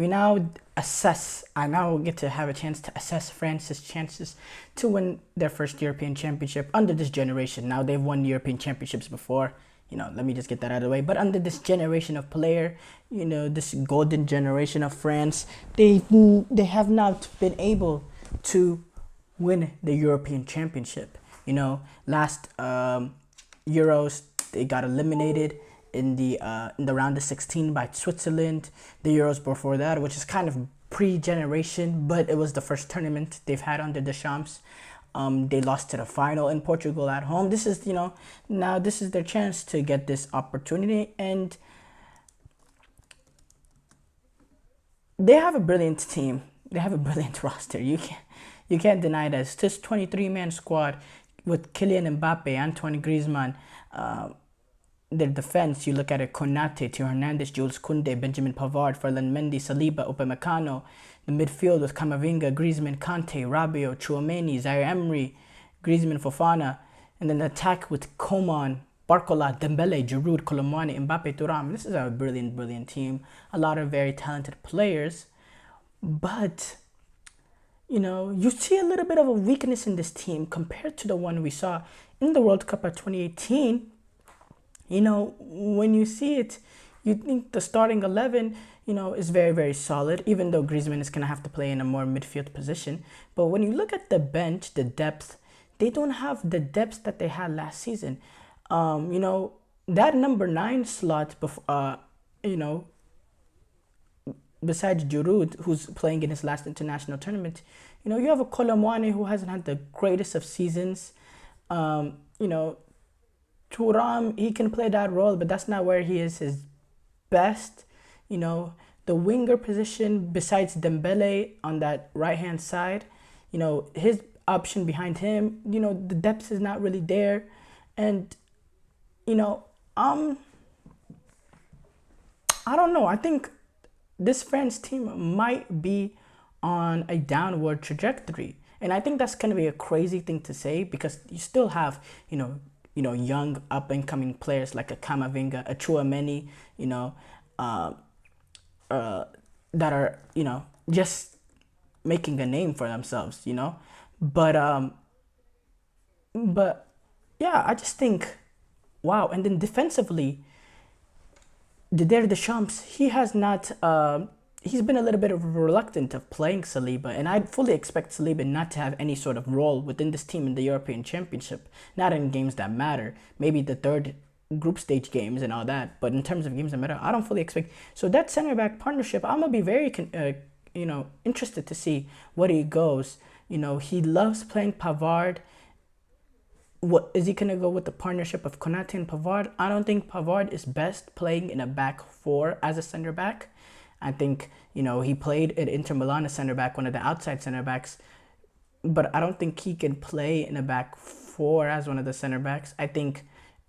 we now assess. I now get to have a chance to assess France's chances to win their first European Championship under this generation. Now they've won European Championships before. Let me just get that out of the way. But under this generation of player, this golden generation of France, they have not been able to win the European Championship. Last Euros they got eliminated in the round of 16 by Switzerland. The Euros before that, which is kind of pre-generation, but it was the first tournament they've had under Deschamps. They lost to the final in Portugal at home. This is, now this is their chance to get this opportunity, and they have a brilliant team. They have a brilliant roster. You can't deny this. This 23-man squad with Kylian Mbappe, Antoine Griezmann. Their defense, you look at it: Konate, Theo Hernandez, Jules Koundé, Benjamin Pavard, Ferland Mendy, Saliba, Upamecano. The midfield with Camavinga, Griezmann, Kante, Rabiot, Chouameni, Zaire Emery, Griezmann, Fofana. And then the attack with Coman, Barcola, Dembele, Giroud, Colomwani, Mbappe, Thuram. This is a brilliant, brilliant team. A lot of very talented players. But, you see a little bit of a weakness in this team compared to the one we saw in the World Cup of 2018. When you see it, you think the starting 11, is very, very solid, even though Griezmann is going to have to play in a more midfield position. But when you look at the bench, the depth, they don't have the depth that they had last season. That number 9 slot, besides Giroud, who's playing in his last international tournament, you have a Colomwani who hasn't had the greatest of seasons. Thuram, he can play that role, but that's not where he is his best. The winger position, besides Dembele on that right-hand side, his option behind him, the depth is not really there. And, I don't know. I think this France team might be on a downward trajectory. And I think that's going to be a crazy thing to say, because you still have, young up-and-coming players like a Camavinga, a Chouameni, that are, just making a name for themselves, But yeah, I just think, wow. And then defensively, Didier Deschamps, he has not, he's been a little bit reluctant of playing Saliba, and I fully expect Saliba not to have any sort of role within this team in the European Championship, not in games that matter, maybe the third group stage games and all that, but in terms of games that matter, I don't fully expect. So that center back partnership, I'm gonna be very interested to see what he goes. He loves playing Pavard. What is he gonna go with, the partnership of Konate and Pavard? I don't think Pavard is best playing in a back four as a center back. I think, he played at Inter Milan as center back, one of the outside center backs, but I don't think he can play in a back four as one of the center backs. I think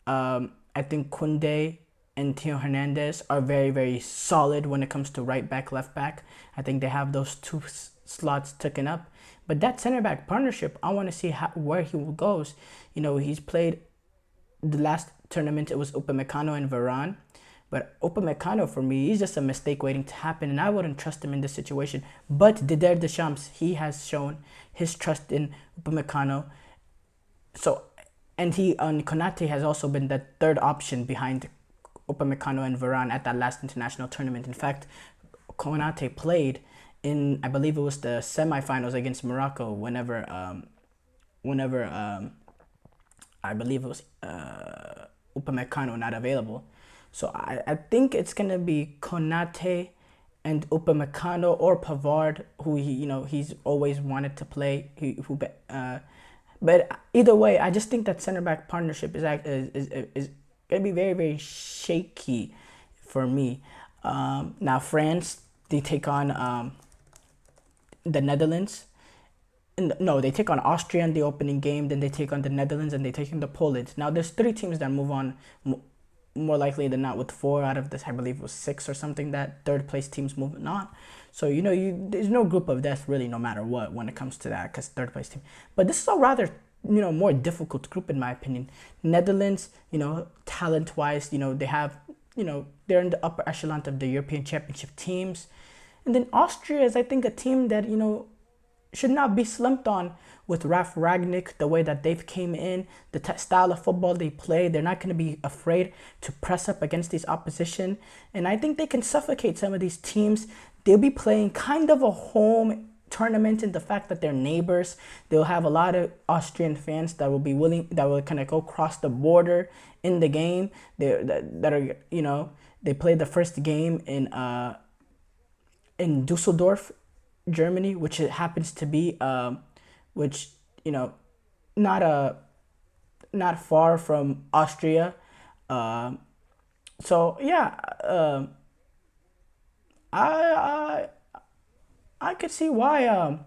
Koundé and Theo Hernandez are very, very solid when it comes to right back, left back. I think they have those two slots taken up. But that center back partnership, I want to see where he goes. He's played the last tournament, it was Upamecano and Varane. But Upamecano, for me, he's just a mistake waiting to happen, and I wouldn't trust him in this situation. But Didier Deschamps, he has shown his trust in Upamecano. So, and Konate has also been the third option behind Upamecano and Varane at that last international tournament. In fact, Konate played in, I believe it was the semifinals against Morocco, whenever I believe it was Upamecano not available. So I think it's gonna be Konate and Upamecano or Pavard, who he's always wanted to play. But either way, I just think that center back partnership is gonna be very, very shaky for me. Now France, they take on the Netherlands. No, they take on Austria in the opening game. Then they take on the Netherlands, and they take on the Poland. Now there's 3 teams that move on. More likely than not, with 4 out of this, I believe it was 6 or something, that third place teams moving on. So there's no group of death really, no matter what, when it comes to that, because third place team. But this is a rather more difficult group in my opinion. Netherlands, talent wise, they have, they're in the upper echelon of the European Championship teams. And then Austria is, I think, a team that, should not be slumped on with Ralf Ragnick, the way that they've came in, the style of football they play. They're not going to be afraid to press up against these opposition. And I think they can suffocate some of these teams. They'll be playing kind of a home tournament in the fact that they're neighbors. They'll have a lot of Austrian fans that will be willing, that will kind of go cross the border in the game. That are, they played the first game in Dusseldorf, Germany, which it happens to be, which not far from Austria. So yeah, I could see why.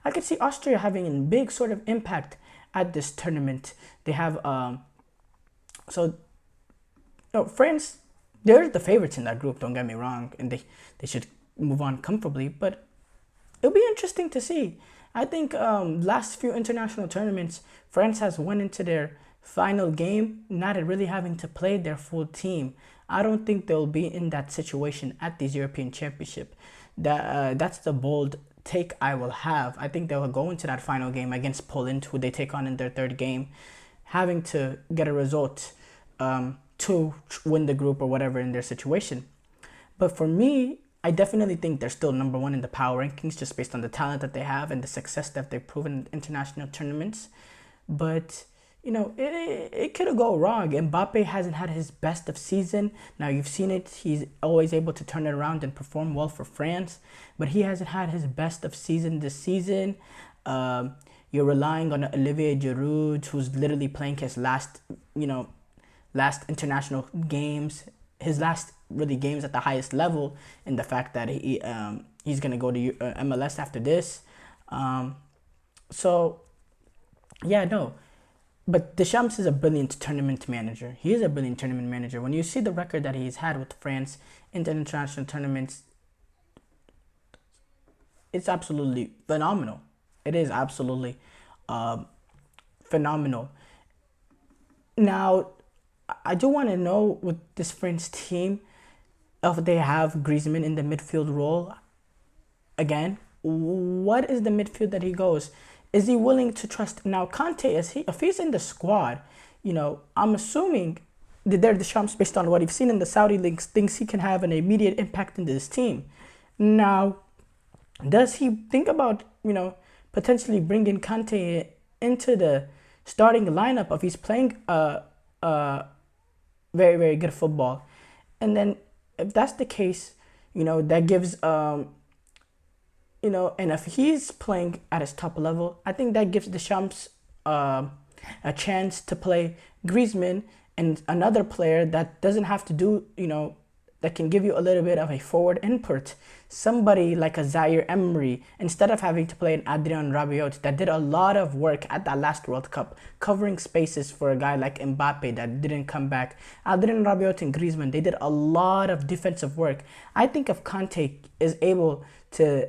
I could see Austria having a big sort of impact at this tournament. They have France. They're the favorites in that group. Don't get me wrong, and they should move on comfortably. But it'll be interesting to see. I think last few international tournaments, France has went into their final game not really having to play their full team. I don't think they'll be in that situation at these European Championship. That's the bold take I will have. I think they will go into that final game against Poland, who they take on in their third game, having to get a result to win the group or whatever in their situation. But for me, I definitely think they're still number one in the power rankings just based on the talent that they have and the success that they've proven in international tournaments. But, it could go wrong. Mbappe hasn't had his best of season. Now, you've seen it. He's always able to turn it around and perform well for France. But he hasn't had his best of season this season. You're relying on Olivier Giroud, who's literally playing his last international games, his last really games at the highest level, in the fact that he's going to go to MLS after this. But Deschamps is a brilliant tournament manager. He is a brilliant tournament manager. When you see the record that he's had with France in the international tournaments, it's absolutely phenomenal. It is absolutely phenomenal. Now, I do want to know with this French team, if they have Griezmann in the midfield role again, what is the midfield that he goes? Is he willing to trust? Now, Kante, if he's in the squad, I'm assuming that they're Deschamps, based on what he's seen in the Saudi leagues, thinks he can have an immediate impact in this team. Now, does he think about, potentially bringing Kante into the starting lineup if he's playing very, very good football? And then if that's the case, that gives, and if he's playing at his top level, I think that gives Deschamps a chance to play Griezmann and another player that doesn't have to do, that can give you a little bit of a forward input. Somebody like a Zaire Emery, instead of having to play an Adrien Rabiot that did a lot of work at that last World Cup, covering spaces for a guy like Mbappe that didn't come back. Adrien Rabiot and Griezmann, they did a lot of defensive work. I think if Kante is able to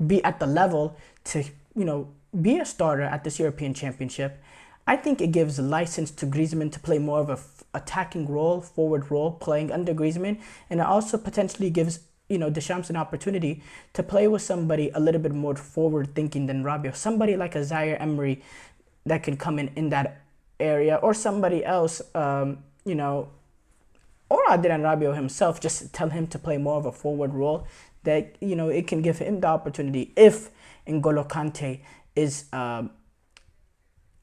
be at the level to, be a starter at this European Championship, I think it gives license to Griezmann to play more of a attacking role, forward role, playing under Griezmann, and it also potentially gives Deschamps an opportunity to play with somebody a little bit more forward thinking than Rabiot, somebody like a Zaire Emery that can come in that area, or somebody else, or Adrien Rabiot himself, just tell him to play more of a forward role. That it can give him the opportunity if N'Golo Kante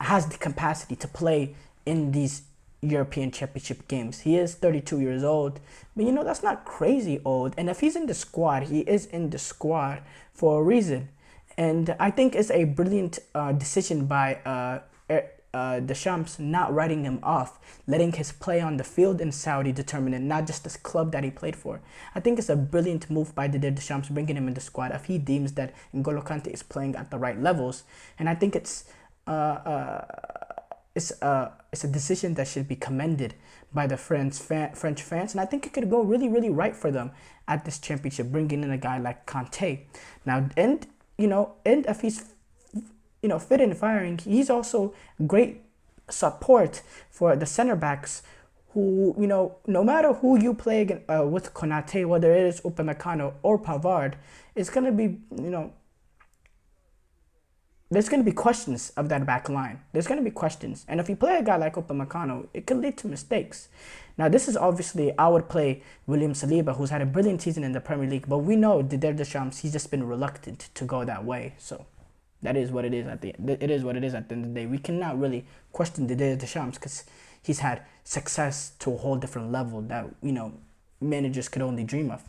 has the capacity to play in these European Championship games. He is 32 years old, but that's not crazy old. And if he's in the squad, he is in the squad for a reason. And I think it's a brilliant decision by Deschamps not writing him off, letting his play on the field in Saudi determine it, not just this club that he played for. I think it's a brilliant move by Didier Deschamps bringing him in the squad if he deems that N'Golo Kante is playing at the right levels. And I think it's a decision that should be commended by the French fans, and I think it could go really, really right for them at this championship, bringing in a guy like Kante. Now, and if he's fit and firing, he's also great support for the center backs who, no matter who you play with Konate, whether it is Upamecano or Pavard, it's going to be, there's going to be questions of that back line. There's going to be questions. And if you play a guy like Upamecano, it could lead to mistakes. Now, this is obviously, I would play William Saliba, who's had a brilliant season in the Premier League. But we know Didier Deschamps, he's just been reluctant to go that way. So that is what it is at the end. It is what it is at the end of the day. We cannot really question Didier Deschamps because he's had success to a whole different level that, managers could only dream of.